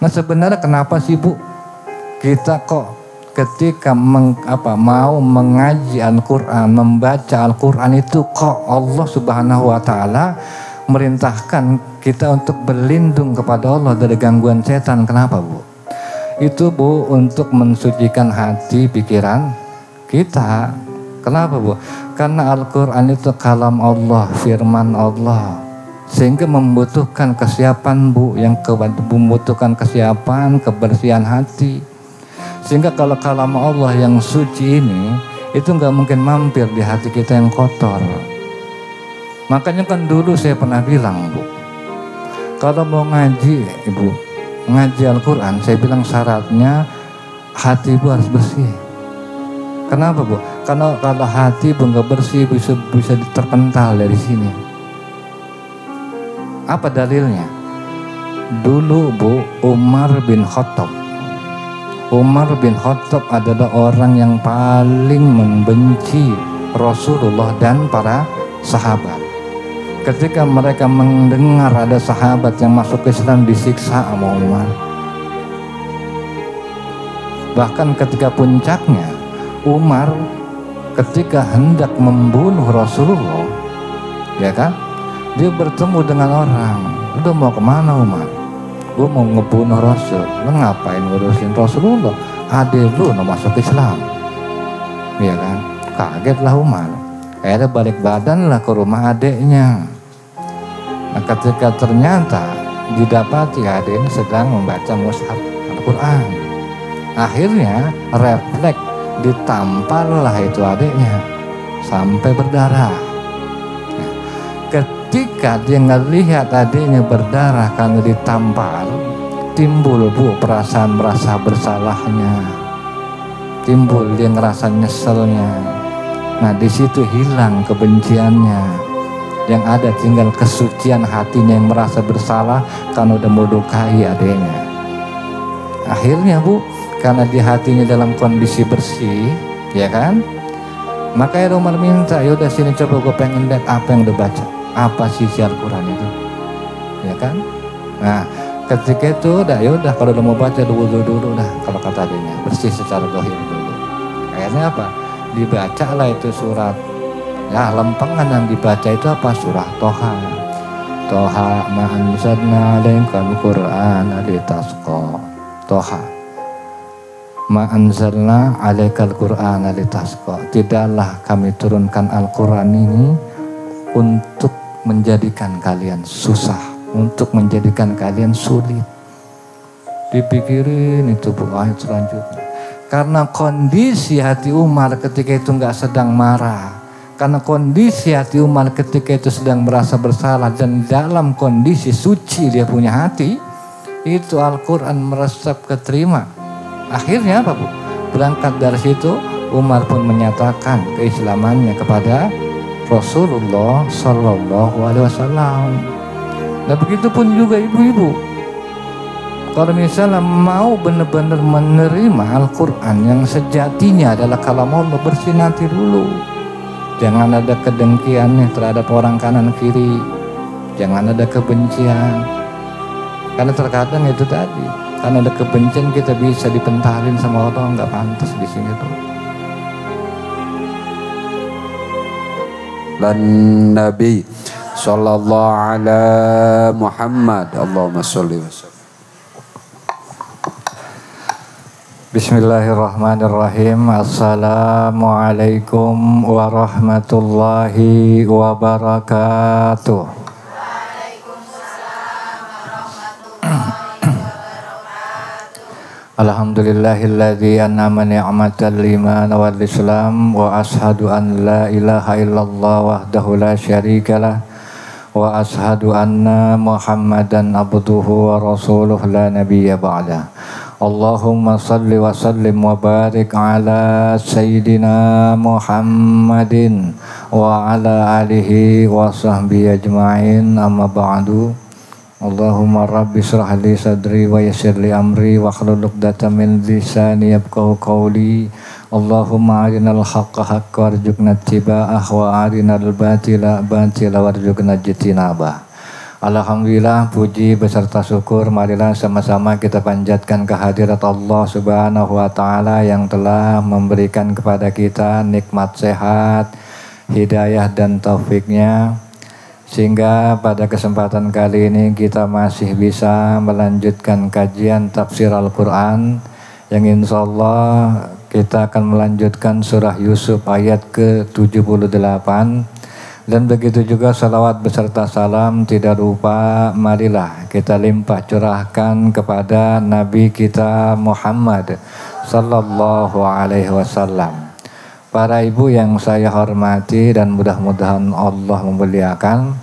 Nah sebenarnya kenapa sih Bu kita kok ketika mau mengaji Al-Quran, membaca Al-Quran itu kok Allah Subhanahu wa Ta'ala merintahkan kita untuk berlindung kepada Allah dari gangguan setan? Kenapa Bu? Itu Bu untuk mensucikan hati pikiran kita. Kenapa Bu? Karena Al-Quran itu kalam Allah, firman Allah, sehingga membutuhkan kesiapan Bu, yang membutuhkan kesiapan, kebersihan hati. Sehingga kalau kalam Allah yang suci ini itu nggak mungkin mampir di hati kita yang kotor. Makanya kan dulu saya pernah bilang Bu, kalau mau ngaji Ibu, ngaji Al-Quran, saya bilang syaratnya hati Ibu harus bersih. Kenapa Bu? Karena kalau hati Ibu nggak bersih bisa terpental dari sini. Apa dalilnya? Dulu Bu, Umar bin Khattab adalah orang yang paling membenci Rasulullah dan para sahabat. Ketika mereka mendengar ada sahabat yang masuk ke Islam disiksa sama Umar. Bahkan ketika puncaknya, Umar ketika hendak membunuh Rasulullah, ya kan, dia bertemu dengan orang. Udah mau kemana Umar? Gue mau ngebunuh Rasul. Lu ngapain ngurusin Rasulullah? Adek lu udah masuk Islam, ya kan? Kagetlah Umar. Akhirnya balik badan lah ke rumah adeknya. Nah ketika ternyata didapati adeknya sedang membaca mushaf Al-Quran, akhirnya refleks ditampar lah itu adeknya sampai berdarah. Ketika dia ngelihat adiknya berdarah karena ditampar, timbul Bu perasaan merasa bersalahnya, timbul dia ngerasa nyeselnya. Nah di situ hilang kebenciannya, yang ada tinggal kesucian hatinya yang merasa bersalah karena udah melukai adiknya. Akhirnya Bu, karena di hatinya dalam kondisi bersih, ya kan, makanya Umar minta, yaudah sini coba gue pengen lihat apa yang udah baca. Apa sih Al-Quran itu, ya kan? Nah, ketika itu udah, yaudah kalau udah mau baca dulu dah, kalau kata adanya bersih secara zahir dulu. Akhirnya apa? Dibacalah itu surat. Ya, lempengan yang dibaca itu apa? Surah Toha. Toha ma anzalna alaikal Qur'ana litasqa. Toha ma anzalna alaikal Qur'ana litasqa. Tidaklah kami turunkan Al-Quran ini untuk menjadikan kalian susah, untuk menjadikan kalian sulit. Dipikirin itu Bu ayat selanjutnya. Karena kondisi hati Umar ketika itu nggak sedang marah, karena kondisi hati Umar ketika itu sedang merasa bersalah dan dalam kondisi suci dia punya hati, itu Al-Quran meresap keterima. Akhirnya apa Bu? Berangkat dari situ Umar pun menyatakan keislamannya kepada Rasulullah Sallallahu Alaihi Wasallam. Nah begitu pun juga ibu-ibu, kalau misalnya mau benar-benar menerima Al-Quran yang sejatinya adalah kalam Allah, bersihin hati dulu. Jangan ada kedengkian nih terhadap orang kanan kiri, jangan ada kebencian. Karena terkadang itu tadi, karena ada kebencian kita bisa dipentalin sama orang nggak pantas di sini tuh. Dan Nabi sallallahu ala Muhammad, Allahumma sholli wa sallim. Bismillahirrahmanirrahim. Assalamualaikum warahmatullahi wabarakatuh. Alhamdulillahilladzi an'ama ni'matal iman wal islam wa ashhadu an la ilaha illallah wahdahu la syarikalah wa ashhadu anna Muhammadan abduhu wa rasuluh la nabiyya ba'da. Allahumma salli wa sallim wa barik ala sayyidina Muhammadin wa ala alihi wa sahbihi ajma'in, amma ba'du. Allahumma rabbi shrah li sadri wa yassir li amri wa hlul 'uqdatam min lisani yafqahu qawli. Allahumma arinal haqqa haqqan warzuqna ittiba'ah wa arinal batila batila warzuqna ijtinabah. Alhamdulillah, puji beserta syukur marilah sama-sama kita panjatkan kehadirat Allah Subhanahu wa taala yang telah memberikan kepada kita nikmat sehat, hidayah dan taufiknya, sehingga pada kesempatan kali ini kita masih bisa melanjutkan kajian tafsir Al-Quran yang insya Allah kita akan melanjutkan surah Yusuf ayat ke-78. Dan begitu juga salawat beserta salam tidak lupa marilah kita limpah curahkan kepada Nabi kita Muhammad sallallahu alaihi wasallam. Para ibu yang saya hormati dan mudah-mudahan Allah memuliakan,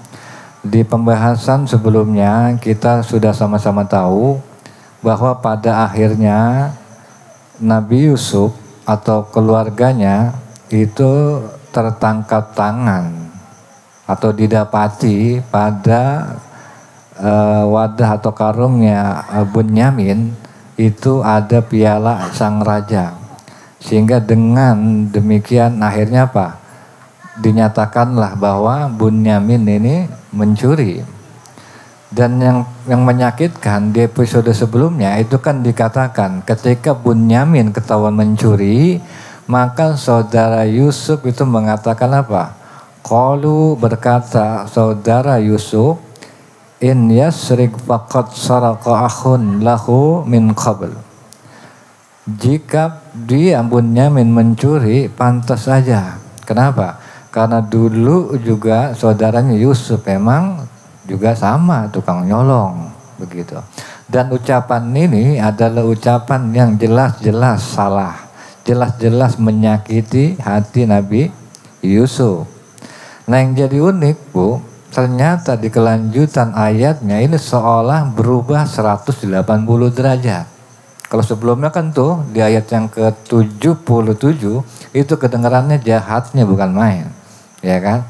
di pembahasan sebelumnya kita sudah sama-sama tahu bahwa pada akhirnya Nabi Yusuf atau keluarganya itu tertangkap tangan atau didapati pada wadah atau karungnya Bunyamin itu ada piala sang raja, sehingga dengan demikian akhirnya apa? Dinyatakanlah bahwa Bunyamin ini mencuri. Dan yang menyakitkan di episode sebelumnya itu kan dikatakan ketika Bunyamin ketahuan mencuri, maka saudara Yusuf itu mengatakan apa? Qalu, berkata saudara Yusuf, in yasrik faqad saraqa akhun lahu min qabl. Jika dia Bunyamin mencuri, pantas saja. Kenapa? Karena dulu juga saudaranya Yusuf memang juga sama tukang nyolong begitu. Dan ucapan ini adalah ucapan yang jelas-jelas salah, jelas-jelas menyakiti hati Nabi Yusuf. Nah yang jadi unik Bu, ternyata di kelanjutan ayatnya ini seolah berubah 180 derajat. Kalau sebelumnya kan tuh di ayat yang ke-77 itu kedengarannya jahatnya bukan main, ya kan?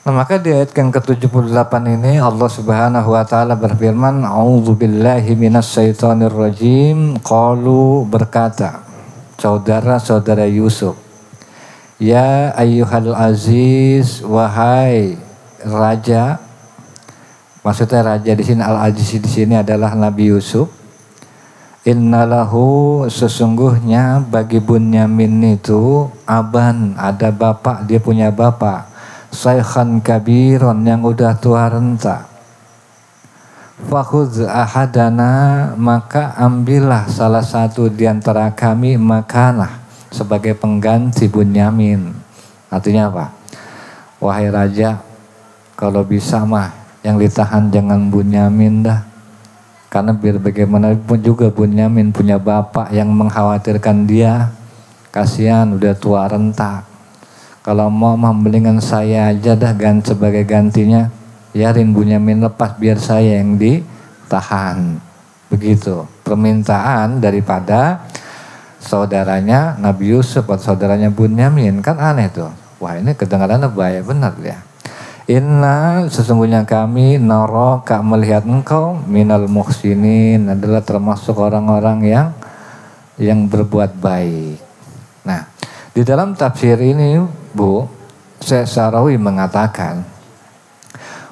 Nah maka di ayat yang ke-78 ini Allah Subhanahu wa taala berfirman, a'udzubillahi minasyaitonirrajim. Qalu, berkata saudara-saudara Yusuf, ya ayyuhal aziz, wahai raja. Maksudnya raja di sini, al-aziz di sini adalah Nabi Yusuf. Innalahu, sesungguhnya bagi Bunyamin itu aban, ada bapak, dia punya bapak. Saykhan kabiron, yang udah tua renta. Fakhudz ahadana, maka ambillah salah satu di antara kami makanah, sebagai pengganti Bunyamin. Artinya apa? Wahai raja, kalau bisa mah yang ditahan jangan Bunyamin dah. Karena biar bagaimanapun juga Bunyamin punya bapak yang mengkhawatirkan dia. Kasihan udah tua renta. Kalau mau mah mendingan saya aja dah sebagai gantinya. Biarin Bunyamin lepas biar saya yang ditahan. Begitu permintaan daripada saudaranya Nabi Yusuf atau saudaranya Bunyamin. Kan aneh tuh. Wah ini kedengarannya bahaya benar ya. Inna, sesungguhnya kami naraka, melihat engkau minal muhsinin, adalah termasuk orang-orang yang berbuat baik. Nah di dalam tafsir ini Bu, Syekh Sarawi mengatakan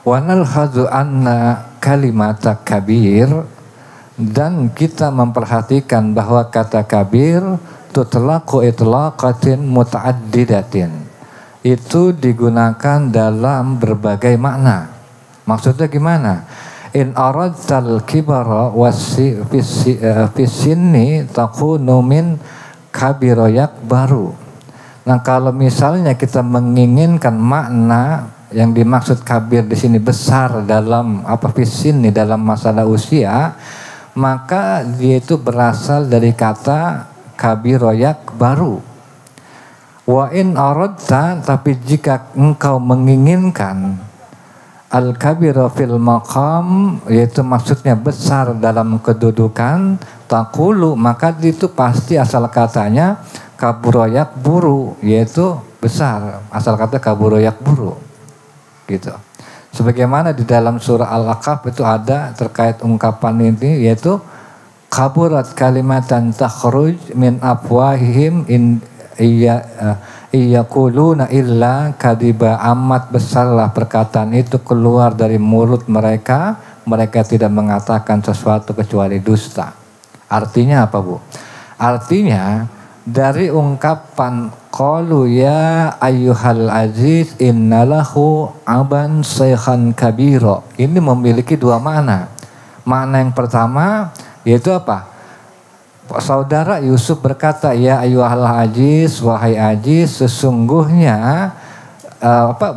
wa nalhadzu anna kalimata kabir, dan kita memperhatikan bahwa kata kabir tutlaqu itlaqatin mutaaddidatin, itu digunakan dalam berbagai makna. Maksudnya gimana? In aradtal kibara fisinni takunu min kabiro yakbaru. Nah kalau misalnya kita menginginkan makna yang dimaksud kabir di sini besar dalam fisinni, dalam masalah usia, maka dia itu berasal dari kata kabiroyak baru. Wa in aradta, tapi jika engkau menginginkan al-kabira fil maqam, yaitu maksudnya besar dalam kedudukan, takulu, maka itu pasti asal katanya kaburoyak buru, yaitu besar. Asal kata kaburoyak buru gitu. Sebagaimana di dalam surah Al-Aqaf itu ada terkait ungkapan ini, yaitu kaburat kalimatan takhruj min afwahihim Iyaquluna illa kadiba, amat besarlah perkataan itu keluar dari mulut mereka, mereka tidak mengatakan sesuatu kecuali dusta. Artinya apa, Bu? Artinya dari ungkapan qalu ya ayyuhal aziz innalahu aban shaykhan kabira, ini memiliki dua makna. Makna yang pertama yaitu apa? Saudara Yusuf berkata, ya ayyuhal aziz, wahai aziz, sesungguhnya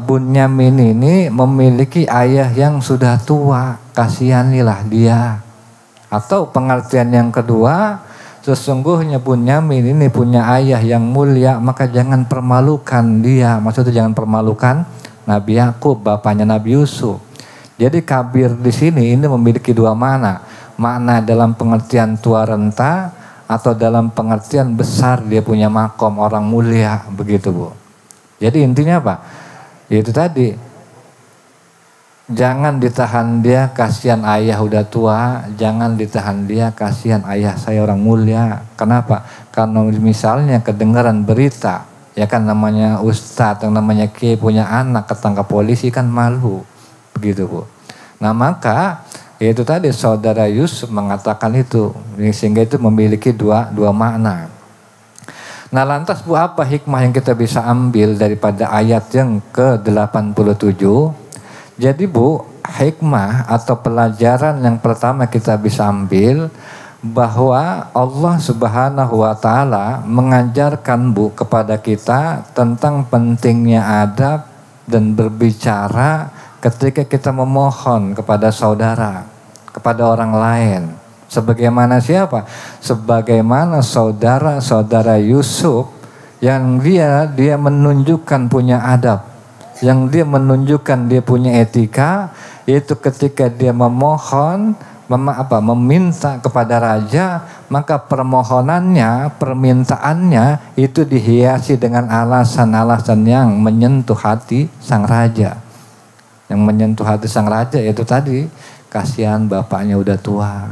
Bunyamin ini memiliki ayah yang sudah tua, kasihanilah dia. Atau pengertian yang kedua, sesungguhnya Bunyamin ini punya ayah yang mulia, maka jangan permalukan dia. Maksudnya jangan permalukan Nabi Yakub, bapaknya Nabi Yusuf. Jadi kabir di sini ini memiliki dua makna. Makna dalam pengertian tua renta atau dalam pengertian besar, dia punya makom orang mulia, begitu, Bu. Jadi intinya apa? Itu tadi, jangan ditahan dia, kasihan ayah udah tua. Jangan ditahan dia, kasihan ayah saya orang mulia. Kenapa? Karena misalnya kedengaran berita, ya kan, namanya ustadz, yang namanya kiai punya anak ketangkap polisi, kan malu, begitu, Bu. Nah maka itu tadi saudara Yusuf mengatakan itu, sehingga itu memiliki dua makna. Nah lantas, Bu, apa hikmah yang kita bisa ambil daripada ayat yang ke-87? Jadi, Bu, hikmah atau pelajaran yang pertama kita bisa ambil bahwa Allah Subhanahu wa Ta'ala mengajarkan, Bu, kepada kita tentang pentingnya adab dan berbicara ketika kita memohon kepada saudara, kepada orang lain. Sebagaimana siapa? Sebagaimana saudara-saudara Yusuf yang dia menunjukkan punya adab, yang dia menunjukkan dia punya etika, yaitu ketika dia memohon, meminta kepada raja, maka permohonannya, permintaannya itu dihiasi dengan alasan-alasan yang menyentuh hati sang raja. Yang menyentuh hati sang raja itu tadi, kasihan bapaknya udah tua,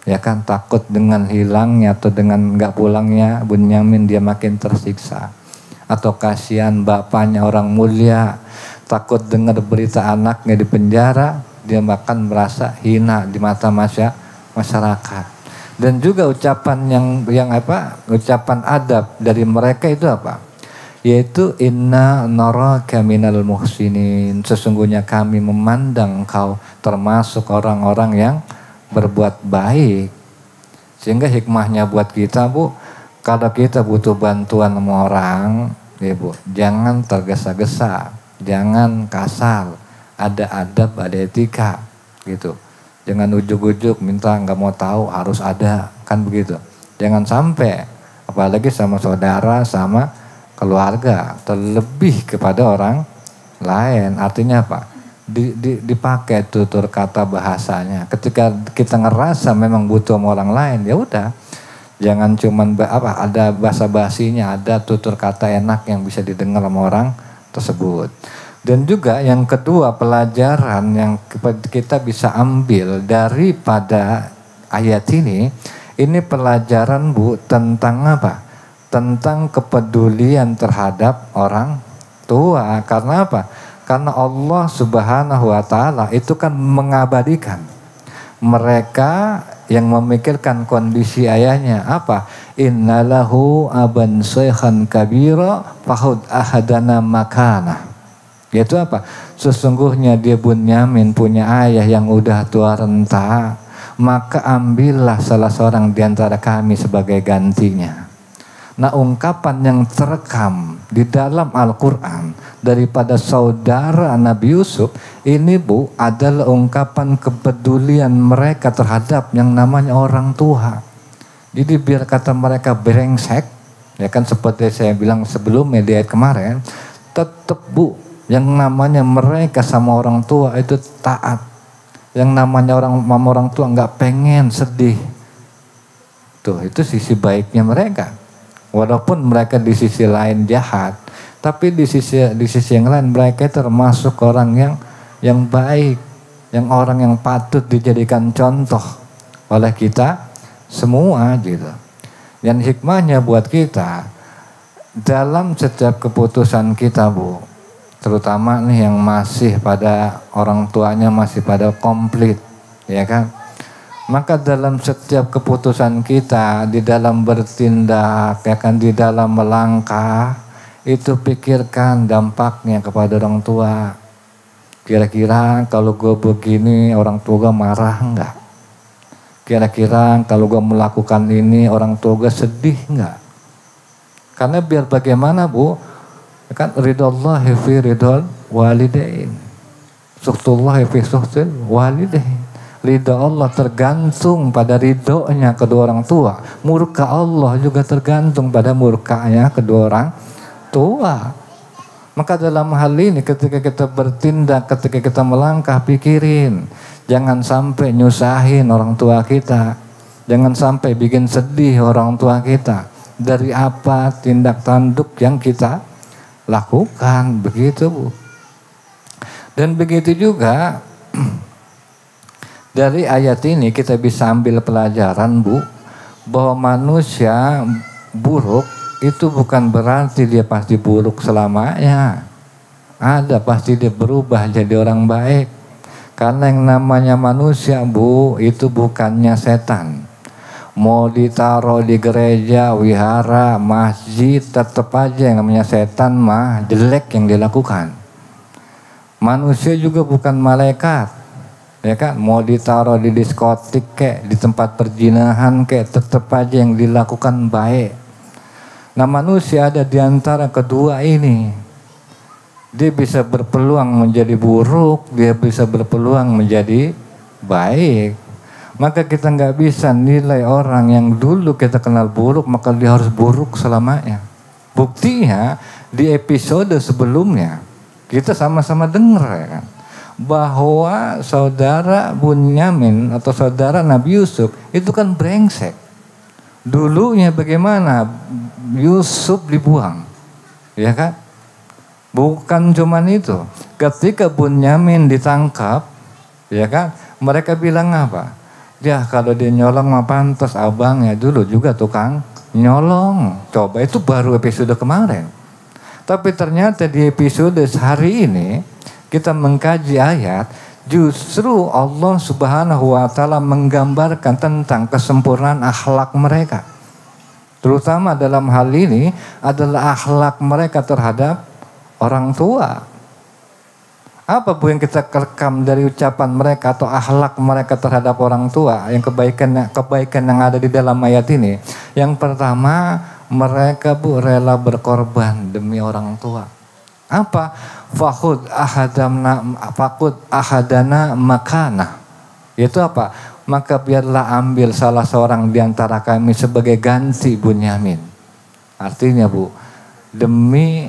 ya kan, takut dengan hilangnya atau dengan nggak pulangnya Bunyamin dia makin tersiksa. Atau kasihan bapaknya orang mulia, takut dengar berita anaknya di penjara, dia bahkan merasa hina di mata masyarakat. Dan juga ucapan ucapan adab dari mereka itu apa? Yaitu inna naraka minal muhsinin, sesungguhnya kami memandang engkau termasuk orang-orang yang berbuat baik. Sehingga hikmahnya buat kita, Bu, kalau kita butuh bantuan sama orang, ya Bu, jangan tergesa-gesa, jangan kasar, ada adab, ada etika, gitu. Jangan ujuk-ujuk minta nggak mau tahu, harus ada, kan begitu. Jangan sampai, apalagi sama saudara, sama keluarga, terlebih kepada orang lain. Artinya apa? Dipakai tutur kata bahasanya. Ketika kita ngerasa memang butuh sama orang lain, ya udah, jangan cuman ada bahasa basinya, ada tutur kata enak yang bisa didengar sama orang tersebut. Dan juga yang kedua, pelajaran yang kita bisa ambil daripada ayat ini pelajaran, Bu, tentang apa? Tentang kepedulian terhadap orang tua. Karena apa? Karena Allah Subhanahu wa Ta'ala itu kan mengabadikan mereka yang memikirkan kondisi ayahnya. Apa? Innalahu aban shaykhan kabira fahud ahadana makana. Yaitu apa? Sesungguhnya dia Bunyamin punya ayah yang udah tua renta, maka ambillah salah seorang di antara kami sebagai gantinya. Nah, ungkapan yang terekam di dalam Al-Quran daripada saudara Nabi Yusuf ini, Bu, adalah ungkapan kepedulian mereka terhadap yang namanya orang tua. Jadi biar kata mereka brengsek, ya kan, seperti saya bilang sebelumnya di ayat kemarin, tetap, Bu, yang namanya mereka sama orang tua itu taat. Yang namanya orang tua nggak pengen sedih. Tuh, itu sisi baiknya mereka. Walaupun mereka di sisi lain jahat, tapi di sisi yang lain mereka termasuk orang yang baik, yang orang yang patut dijadikan contoh oleh kita semua, gitu. Dan hikmahnya buat kita dalam setiap keputusan kita, Bu, terutama nih yang masih pada orang tuanya masih pada komplit, ya kan? Maka dalam setiap keputusan kita, di dalam bertindak, ya kan, di dalam melangkah, itu pikirkan dampaknya kepada orang tua. Kira-kira kalau gue begini orang tua gue marah enggak? Kira-kira kalau gue melakukan ini orang tua gue sedih enggak? Karena biar bagaimana, Bu, kan ridallahi fi ridal walidain, sukhtullahi fi sukhtil walidain. Ridha Allah tergantung pada ridhonya kedua orang tua. Murka Allah juga tergantung pada murkanya kedua orang tua. Maka dalam hal ini ketika kita bertindak, ketika kita melangkah, pikirin. Jangan sampai nyusahin orang tua kita. Jangan sampai bikin sedih orang tua kita. Dari apa tindak tanduk yang kita lakukan, begitu, Bu. Dan begitu juga dari ayat ini kita bisa ambil pelajaran, Bu, bahwa manusia buruk itu bukan berarti dia pasti buruk selamanya. Ada pasti dia berubah jadi orang baik. Karena yang namanya manusia, Bu, itu bukannya setan. Mau ditaruh di gereja, wihara, masjid, tetap aja yang namanya setan mah jelek yang dilakukan. Manusia juga bukan malaikat, ya kan? Mau ditaruh di diskotik kek, di tempat perjinahan kek, tetap aja yang dilakukan baik. Nah, manusia ada di antara kedua ini. Dia bisa berpeluang menjadi buruk, dia bisa berpeluang menjadi baik. Maka kita nggak bisa nilai orang yang dulu kita kenal buruk, maka dia harus buruk selamanya. Buktinya di episode sebelumnya kita sama-sama dengar, ya kan, bahwa saudara Bunyamin atau saudara Nabi Yusuf itu kan brengsek. Dulunya bagaimana Yusuf dibuang, ya kan? Bukan cuman itu. Ketika Bunyamin ditangkap, ya kan, mereka bilang apa? Ya kalau dia nyolong mah pantas, abangnya dulu juga tukang nyolong. Coba itu baru episode kemarin. Tapi ternyata di episode hari ini kita mengkaji ayat, justru Allah Subhanahu wa taala menggambarkan tentang kesempurnaan akhlak mereka. Terutama dalam hal ini adalah akhlak mereka terhadap orang tua. Apa, Bu, yang kita rekam dari ucapan mereka atau akhlak mereka terhadap orang tua, yang kebaikan yang ada di dalam ayat ini? Yang pertama, mereka, Bu, rela berkorban demi orang tua. Apa? Fakhud ahadana makana. Itu apa? Maka biarlah ambil salah seorang di antara kami sebagai ganti Bunyamin. Artinya, Bu, demi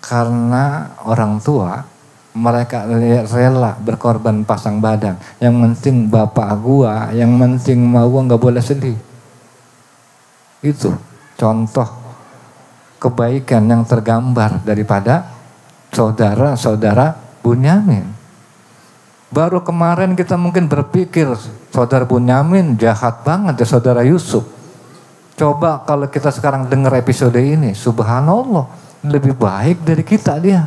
karena orang tua, mereka rela berkorban pasang badan. Yang penting bapak gua, yang penting mau gua nggak boleh sedih. Itu contoh kebaikan yang tergambar daripada saudara-saudara Bunyamin. Baru kemarin kita mungkin berpikir saudara Bunyamin jahat banget ya saudara Yusuf. Coba kalau kita sekarang dengar episode ini, subhanallah, lebih baik dari kita dia.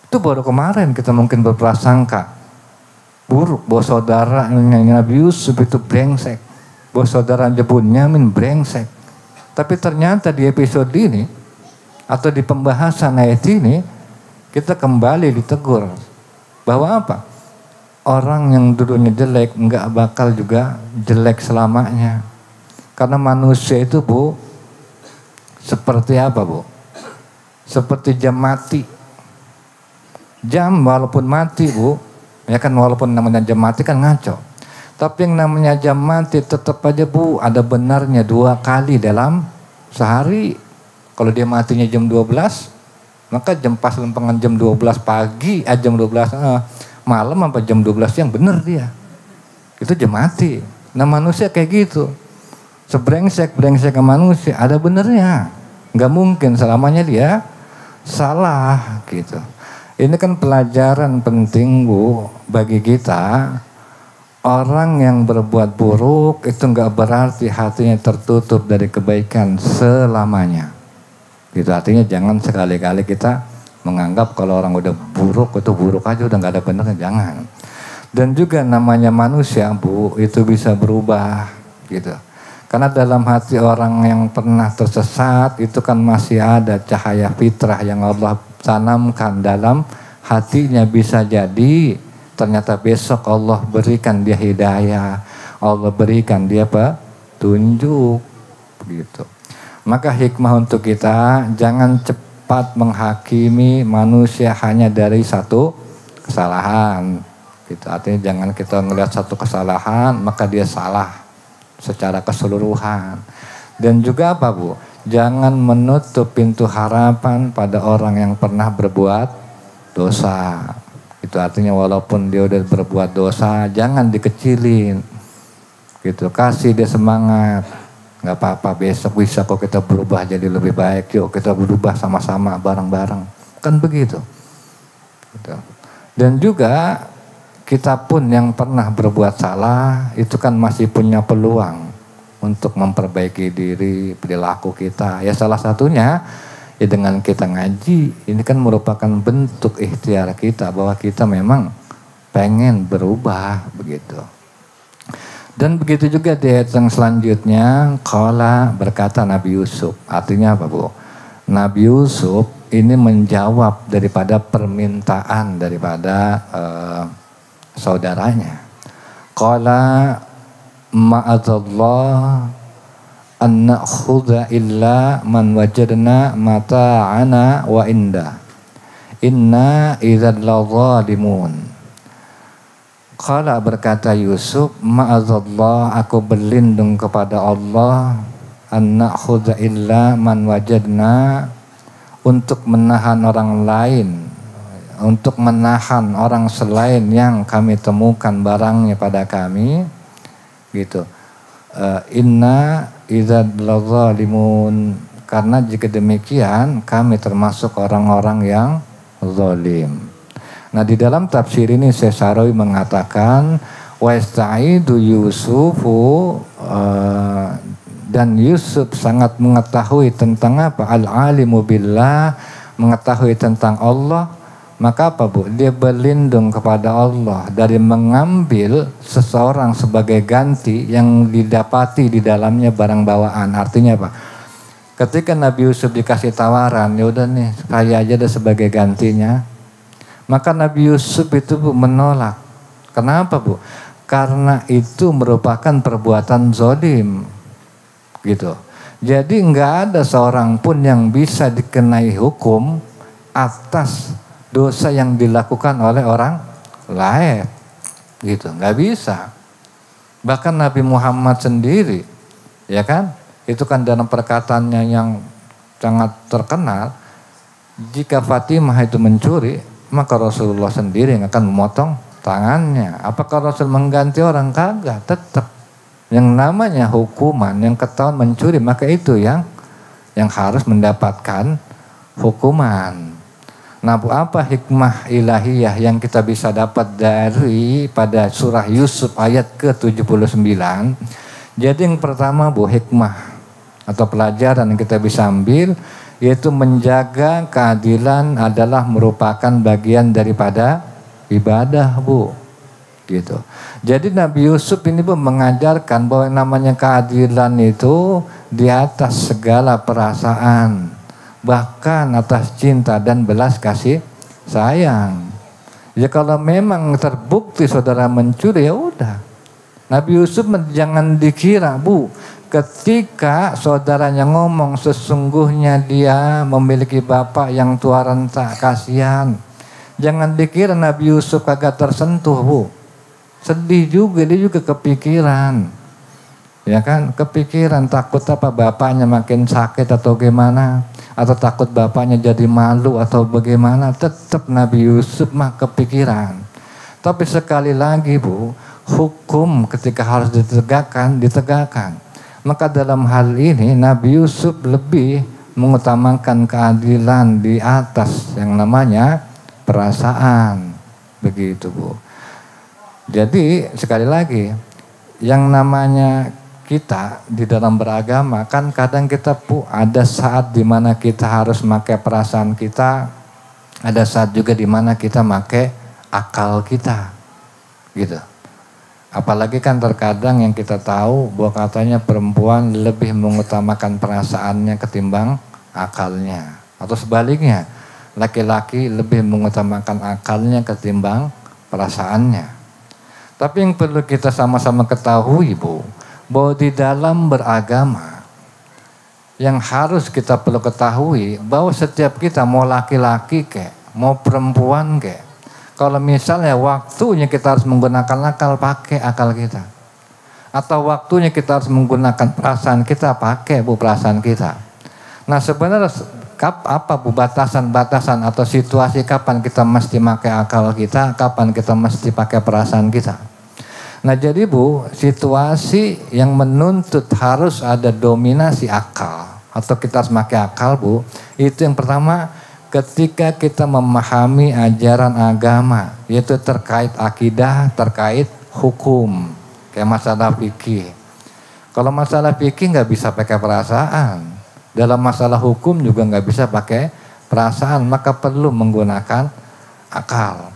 Itu baru kemarin kita mungkin berprasangka buruk bahwa saudara Nabi Yusuf itu brengsek, bahwa saudara Bunyamin brengsek. Tapi ternyata di episode ini atau di pembahasan ayat ini kita kembali ditegur bahwa apa? Orang yang dulunya jelek nggak bakal juga jelek selamanya. Karena manusia itu, Bu, seperti apa, Bu? Seperti jam mati. Jam walaupun mati, Bu, ya kan, walaupun namanya jam mati kan ngaco. Tapi yang namanya jam mati tetap aja, Bu, ada benarnya 2 kali dalam sehari. Kalau dia matinya jam 12, maka jam pas lempengan jam 12 pagi, jam 12 malam sampai jam 12 siang, benar dia. Itu jam mati. Nah, manusia kayak gitu. Sebrengsek ke manusia, ada benernya. Nggak mungkin selamanya dia salah gitu. Ini kan pelajaran penting, Bu, bagi kita. Orang yang berbuat buruk itu nggak berarti hatinya tertutup dari kebaikan selamanya. Gitu, artinya jangan sekali-kali kita menganggap kalau orang udah buruk itu buruk aja, udah nggak ada benernya, jangan. Dan juga namanya manusia, Bu, itu bisa berubah gitu. Karena dalam hati orang yang pernah tersesat itu kan masih ada cahaya fitrah yang Allah tanamkan dalam hatinya. Bisa jadi ternyata besok Allah berikan dia hidayah, Allah berikan dia petunjuk gitu. Maka hikmah untuk kita, jangan cepat menghakimi manusia hanya dari satu kesalahan gitu. Artinya jangan kita melihat satu kesalahan maka dia salah secara keseluruhan. Dan juga apa, Bu? Jangan menutup pintu harapan pada orang yang pernah berbuat dosa. Itu artinya walaupun dia udah berbuat dosa, jangan dikecilin. Gitu, kasih dia semangat. Gak apa-apa, besok bisa kok kita berubah jadi lebih baik. Yuk kita berubah sama-sama bareng-bareng. Kan begitu. Gitu. Dan juga kita pun yang pernah berbuat salah itu kan masih punya peluang untuk memperbaiki diri, perilaku kita. Ya salah satunya ya dengan kita ngaji. Ini kan merupakan bentuk ikhtiar kita bahwa kita memang pengen berubah begitu. Dan begitu juga di ayat yang selanjutnya, qala, berkata Nabi Yusuf. Artinya apa, Bu? Nabi Yusuf ini menjawab daripada permintaan daripada saudaranya. Qala ma'adzallah an na'khudha illa man wajadna mata'ana wa inda. Inna idzal zalimun. Qala, berkata Yusuf, ma'adzallah, aku berlindung kepada Allah, an na'khudha illa man wajadna, untuk menahan orang lain, untuk menahan orang selain yang kami temukan barangnya pada kami gitu. Inna idzal zalimun, karena jika demikian kami termasuk orang-orang yang zalim. Nah, di dalam tafsir ini Syekh Sarawi mengatakan wa yasta'idu Yusufu, dan Yusuf sangat mengetahui tentang apa? Al-alimu billah, mengetahui tentang Allah. Maka apa, Bu? Dia berlindung kepada Allah dari mengambil seseorang sebagai ganti yang didapati di dalamnya barang bawaan. Artinya apa? Ketika Nabi Yusuf dikasih tawaran, ya udah nih, saya aja deh sebagai gantinya. Maka Nabi Yusuf itu, Bu, menolak. Kenapa, Bu? Karena itu merupakan perbuatan zalim. Gitu. Jadi nggak ada seorang pun yang bisa dikenai hukum atas dosa yang dilakukan oleh orang lain, gitu, nggak bisa. Bahkan Nabi Muhammad sendiri, ya kan, itu kan dalam perkataannya yang sangat terkenal, jika Fatimah itu mencuri, maka Rasulullah sendiri yang akan memotong tangannya. Apakah Rasul mengganti orang? Kagak, tetap yang namanya hukuman, yang ketahuan mencuri, maka itu yang harus mendapatkan hukuman. Nah, apa hikmah ilahiyah yang kita bisa dapat dari pada surah Yusuf ayat ke-79? Jadi yang pertama, Bu, hikmah atau pelajaran yang kita bisa ambil, yaitu menjaga keadilan adalah merupakan bagian daripada ibadah, Bu. Gitu. Jadi Nabi Yusuf ini, Bu, mengajarkan bahwa yang namanya keadilan itu di atas segala perasaan, bahkan atas cinta dan belas kasih sayang. Ya kalau memang terbukti saudara mencuri, ya udah. Nabi Yusuf jangan dikira, Bu, ketika saudaranya ngomong sesungguhnya dia memiliki bapak yang tua renta, kasihan. Jangan dikira Nabi Yusuf kagak tersentuh, Bu. Sedih juga, dia juga kepikiran. Ya kan, kepikiran takut apa bapaknya makin sakit atau gimana, atau takut bapaknya jadi malu atau bagaimana. Tetap Nabi Yusuf mah kepikiran. Tapi sekali lagi, Bu, hukum ketika harus ditegakkan. Maka dalam hal ini Nabi Yusuf lebih mengutamakan keadilan di atas yang namanya perasaan. Begitu, Bu. Jadi sekali lagi, yang namanya kita di dalam beragama kan kadang kita ada saat dimana kita harus pakai perasaan kita, ada saat juga dimana kita pakai akal kita, gitu. Apalagi kan terkadang yang kita tahu bahwa katanya perempuan lebih mengutamakan perasaannya ketimbang akalnya, atau sebaliknya laki-laki lebih mengutamakan akalnya ketimbang perasaannya. Tapi yang perlu kita sama-sama ketahui, Bu, bahwa di dalam beragama yang harus kita perlu ketahui bahwa setiap kita mau laki-laki mau perempuan kalau misalnya waktunya kita harus menggunakan akal, pakai akal kita. Atau waktunya kita harus menggunakan perasaan kita, pakai Bu perasaan kita. Nah sebenarnya apa Bu batasan-batasan atau situasi kapan kita mesti pakai akal kita, kapan kita mesti pakai perasaan kita. Nah jadi Bu, situasi yang menuntut harus ada dominasi akal atau kita harus pakai akal Bu, itu yang pertama ketika kita memahami ajaran agama, yaitu terkait akidah, terkait hukum, kayak masalah fikih. Kalau masalah fikih nggak bisa pakai perasaan, dalam masalah hukum juga nggak bisa pakai perasaan, maka perlu menggunakan akal.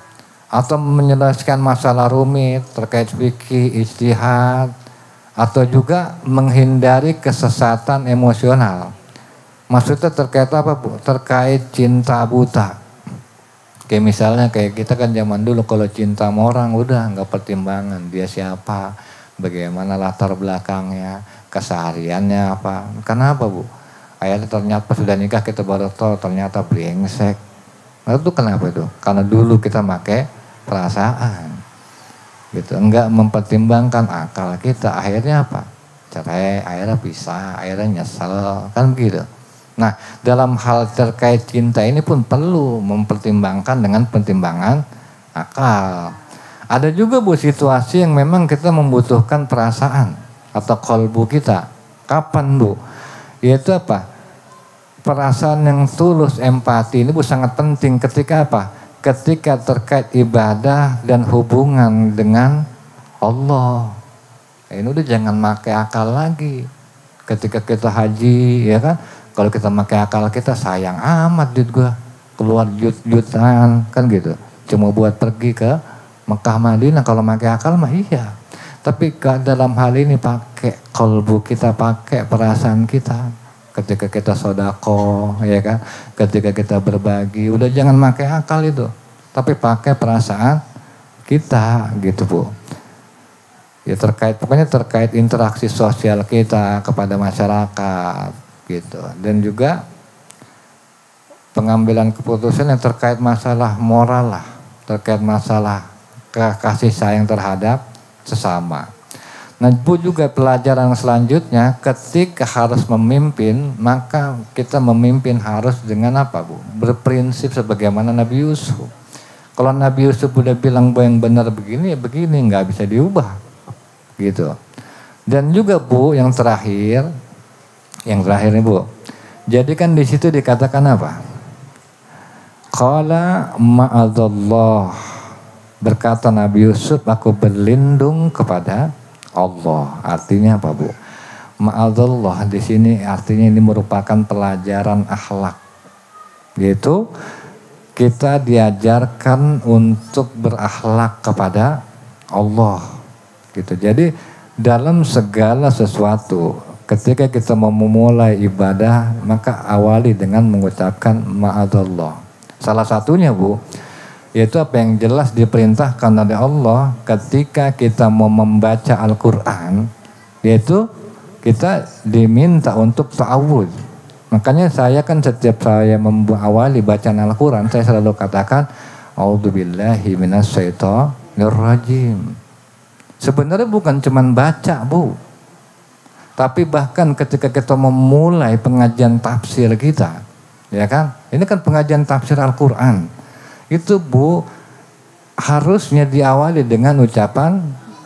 Atau menyelesaikan masalah rumit terkait fikih, ijtihad, atau juga menghindari kesesatan emosional. Maksudnya terkait apa Bu? Terkait cinta buta. Kayak misalnya kayak kita kan zaman dulu kalau cinta sama orang udah nggak pertimbangan dia siapa, bagaimana latar belakangnya, kesehariannya apa. Kenapa Bu? Akhirnya ternyata pas sudah nikah kita baru tahu ternyata brengsek. Lalu itu kenapa itu? Karena dulu kita pakai perasaan gitu, enggak mempertimbangkan akal kita, akhirnya apa? Cerai, akhirnya pisah, akhirnya nyesel, kan begitu. Nah dalam hal terkait cinta ini pun perlu mempertimbangkan dengan pertimbangan akal. Ada juga Bu situasi yang memang kita membutuhkan perasaan atau kolbu kita. Kapan Bu? Yaitu apa? Perasaan yang tulus, empati ini Bu sangat penting ketika apa? Ketika terkait ibadah dan hubungan dengan Allah. Ini udah jangan pakai akal lagi. Ketika kita haji, ya kan, kalau kita pakai akal kita sayang amat duit gua, keluar jutaan kan gitu. Cuma buat pergi ke Mekah Madinah, kalau pakai akal mah iya. Tapi dalam hal ini pakai kolbu kita, pakai perasaan kita. Ketika kita sodako, ya kan, ketika kita berbagi, udah jangan pakai akal itu, tapi pakai perasaan kita, gitu Bu. Ya pokoknya terkait interaksi sosial kita kepada masyarakat, gitu. Dan juga pengambilan keputusan yang terkait masalah moral lah, terkait masalah kasih sayang terhadap sesama. Nah Bu juga pelajaran selanjutnya ketika harus memimpin, maka kita memimpin harus dengan apa Bu? Berprinsip sebagaimana Nabi Yusuf. Kalau Nabi Yusuf udah bilang bahwa yang benar begini, ya begini, nggak bisa diubah, gitu. Dan juga Bu yang terakhir nih Bu. Jadi kan di situ dikatakan apa? Qala ma'adzallah, berkata Nabi Yusuf, aku berlindung kepada Allah. Artinya apa Bu? Ma'adzallah di sini artinya ini merupakan pelajaran akhlak. Yaitu kita diajarkan untuk berakhlak kepada Allah. Gitu. Jadi dalam segala sesuatu ketika kita mau memulai ibadah maka awali dengan mengucapkan ma'adzallah. Salah satunya Bu, yaitu apa yang jelas diperintahkan oleh Allah ketika kita mau membaca Al-Quran, yaitu kita diminta untuk ta'awudz. Makanya saya kan setiap saya awali bacaan Al-Quran, saya selalu katakan a'udzubillahi minasyaitonirrajim. Sebenarnya bukan cuma baca Bu, tapi bahkan ketika kita memulai pengajian tafsir kita, ya kan, ini kan pengajian tafsir Al-Quran. Itu Bu harusnya diawali dengan ucapan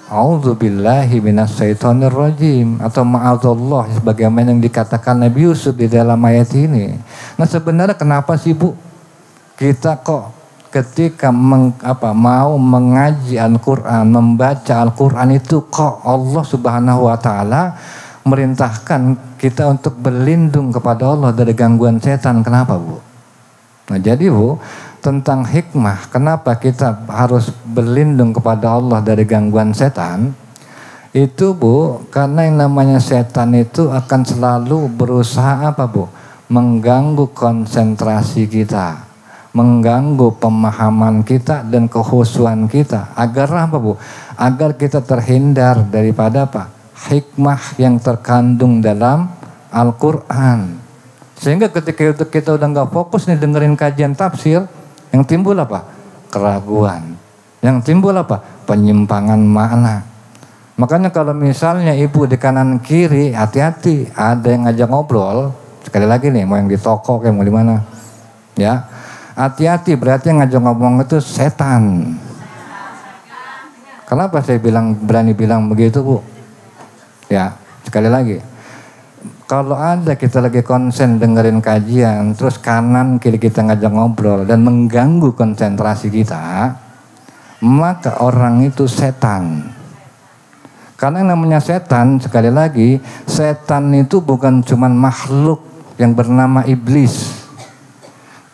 a'udzubillahi minasyaitonirrajim atau ma'adzallah sebagaimana yang dikatakan Nabi Yusuf di dalam ayat ini. Nah sebenarnya kenapa sih Bu kita kok ketika mau mengaji Al-Quran, membaca Al-Quran itu kok Allah Subhanahu wa taala merintahkan kita untuk berlindung kepada Allah dari gangguan setan. Kenapa, Bu? Nah, jadi Bu, tentang hikmah kenapa kita harus berlindung kepada Allah dari gangguan setan, itu Bu, karena yang namanya setan itu akan selalu berusaha apa, Bu? Mengganggu konsentrasi kita, mengganggu pemahaman kita dan kehusuan kita. Agar apa, Bu? Agar kita terhindar daripada apa? Hikmah yang terkandung dalam Al-Quran. Sehingga ketika itu kita udah gak fokus nih dengerin kajian tafsir, yang timbul apa? Keraguan. Yang timbul apa? Penyimpangan makna. Makanya kalau misalnya ibu di kanan kiri, hati-hati, ada yang ngajak ngobrol. Sekali lagi nih, mau yang di toko kayak mau di mana, ya, hati-hati, berarti yang ngajak ngomong itu setan. Kenapa saya berani bilang begitu, Bu? Ya, sekali lagi, kalau ada kita lagi konsen dengerin kajian, terus kanan kiri kita ngajak ngobrol dan mengganggu konsentrasi kita, maka orang itu setan. Karena yang namanya setan, sekali lagi, setan itu bukan cuma makhluk yang bernama iblis.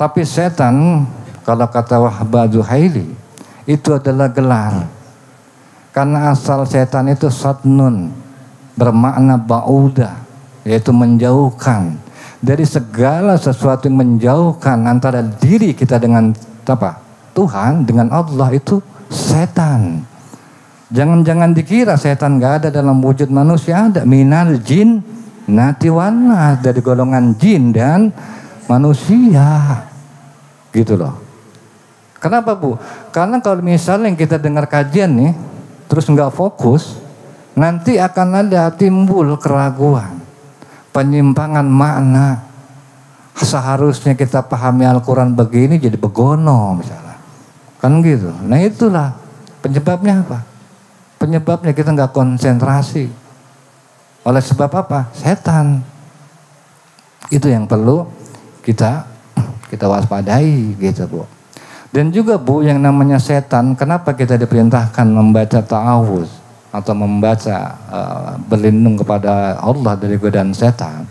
Tapi setan, kalau kata Wahbah Zuhaili, itu adalah gelar. Karena asal setan itu satnun, bermakna ba'udah, yaitu menjauhkan dari segala sesuatu yang menjauhkan antara diri kita dengan apa? Tuhan, dengan Allah, itu setan. Jangan dikira setan gak ada dalam wujud manusia, ada. Minal jin natiwana, dari golongan jin dan manusia, gitu loh. Kenapa, Bu? Karena kalau misalnya kita dengar kajian nih terus nggak fokus, nanti akan ada timbul keraguan, penyimpangan makna. Seharusnya kita pahami Al-Quran begini jadi begono misalnya, kan gitu. Nah itulah penyebabnya apa? Penyebabnya kita nggak konsentrasi. Oleh sebab apa? Setan. Itu yang perlu kita waspadai, gitu, Bu. Dan juga, Bu, yang namanya setan, kenapa kita diperintahkan membaca ta'awuz atau membaca berlindung kepada Allah dari godaan setan?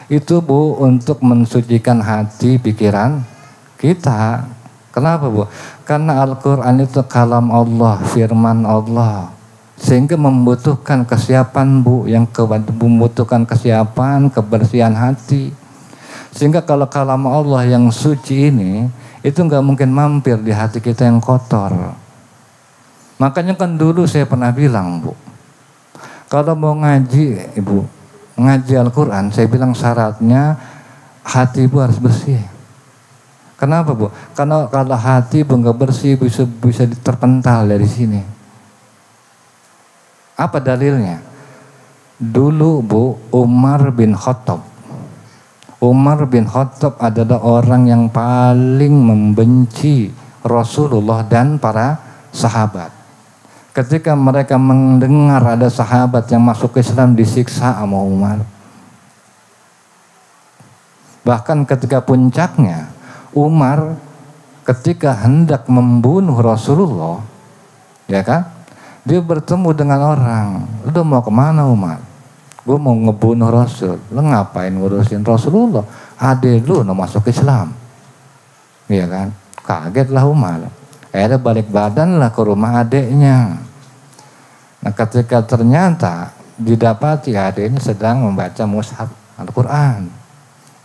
Itu, Bu, untuk mensucikan hati pikiran kita. Kenapa, Bu? Karena Al-Quran itu kalam Allah, firman Allah. Sehingga membutuhkan kesiapan, Bu, yang membutuhkan kesiapan, kebersihan hati. Sehingga kalau kalam Allah yang suci ini, itu nggak mungkin mampir di hati kita yang kotor. Makanya kan dulu saya pernah bilang, Bu, kalau mau ngaji, Ibu, ngaji Al-Quran, saya bilang syaratnya hati Ibu harus bersih. Kenapa, Bu? Karena kalau hati Ibu nggak bersih, bisa terpental dari sini. Apa dalilnya? Dulu, Bu, Umar bin Khattab adalah orang yang paling membenci Rasulullah dan para sahabat. Ketika mereka mendengar ada sahabat yang masuk Islam disiksa sama Umar. Bahkan ketika puncaknya, Umar ketika hendak membunuh Rasulullah, ya kan? Dia bertemu dengan orang. Lu mau kemana, Umar? Gue mau ngebunuh Rasul. Lu ngapain ngurusin Rasulullah? Adek lu mau masuk Islam, iya kan? Kagetlah Umar. Akhirnya balik badan lah ke rumah adeknya. Nah ketika ternyata didapati adeknya sedang membaca mushaf Al-Quran,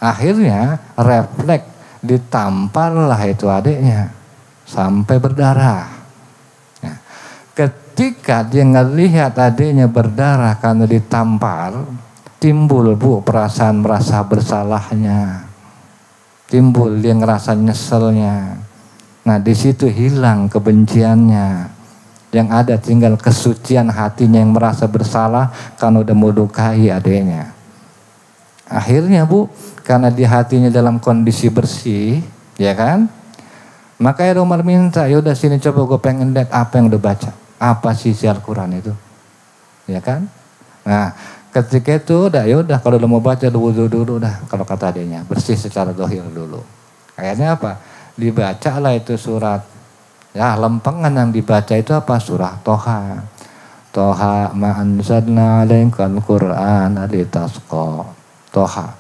akhirnya refleks ditampar lah itu adeknya sampai berdarah. Nah, ketika dia ngelihat adiknya berdarah karena ditampar, timbul, Bu, perasaan merasa bersalahnya. Timbul dia ngerasa nyeselnya. Nah di situ hilang kebenciannya. Yang ada tinggal kesucian hatinya yang merasa bersalah karena udah melukai adiknya. Akhirnya, Bu, karena di hatinya dalam kondisi bersih, ya kan? Makanya Umar minta, yaudah sini coba gue pengen lihat apa yang udah baca. Apa sih isi Al-Quran itu, ya kan? Nah ketika itu udah, yaudah kalau udah mau baca wudhu dulu dah, kalau kata adanya bersih secara dohir dulu. Akhirnya apa? Dibacalah itu surat. Ya lempengan yang dibaca itu apa? Surah Toha. Toha ma anzalna 'alaikal Qur'ana litasqa. Toha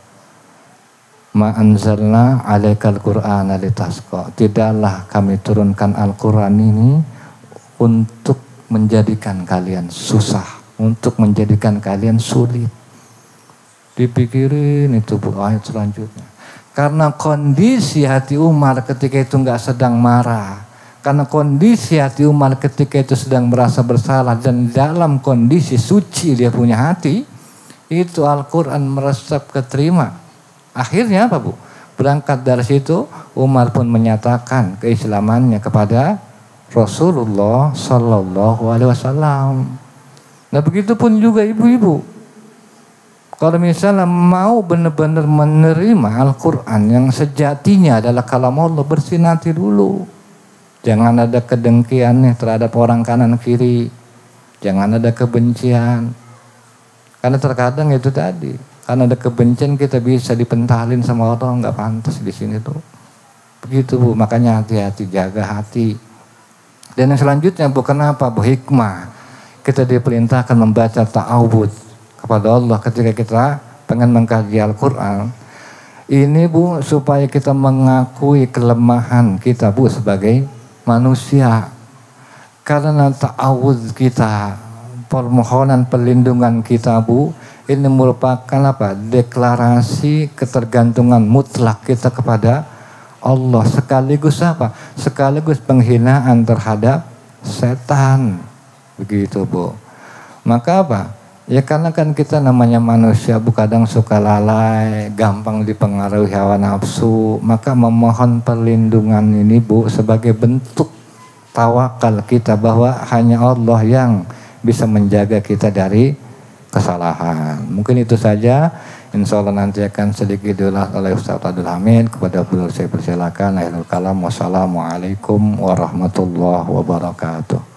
ma anzalna 'alaikal Qur'ana litasqa. Tidaklah kami turunkan Al-Qur'an ini untuk menjadikan kalian susah, untuk menjadikan kalian sulit. Dipikirin itu Bu ayat selanjutnya. Karena kondisi hati Umar ketika itu enggak sedang marah. Karena kondisi hati Umar ketika itu sedang merasa bersalah dan dalam kondisi suci dia punya hati, itu Al-Quran meresap keterima. Akhirnya apa Bu? Berangkat dari situ Umar pun menyatakan keislamannya kepada Rasulullah Sallallahu Alaihi Wasallam. Nah begitu pun juga ibu-ibu. Kalau misalnya mau benar-benar menerima Al-Quran yang sejatinya adalah kalam Allah, bersihin hati dulu. Jangan ada kedengkian nih terhadap orang kanan kiri. Jangan ada kebencian. Karena terkadang itu tadi, karena ada kebencian kita bisa dipentalin sama orang nggak pantas di sini tuh. Begitu Bu, makanya hati-hati, jaga hati. Dan yang selanjutnya Bu, kenapa Bu? Hikmah. Kita diperintahkan membaca ta'awud kepada Allah ketika kita pengen mengkaji Al-Quran. Ini Bu, supaya kita mengakui kelemahan kita Bu sebagai manusia. Karena ta'awudz kita, permohonan perlindungan kita Bu, ini merupakan apa? Deklarasi ketergantungan mutlak kita kepada Allah. Sekaligus apa? Sekaligus penghinaan terhadap setan. Begitu Bu. Maka apa? Ya karena kan kita namanya manusia Bu, kadang suka lalai, gampang dipengaruhi hawa nafsu. Maka memohon perlindungan ini Bu sebagai bentuk tawakal kita bahwa hanya Allah yang bisa menjaga kita dari kesalahan. Mungkin itu saja. Insya Allah nanti akan sedikit diulas oleh Ustaz Abdul Hamid. Kepada beliau saya persilakan. Akhirul kalam. Wassalamualaikum warahmatullahi wabarakatuh.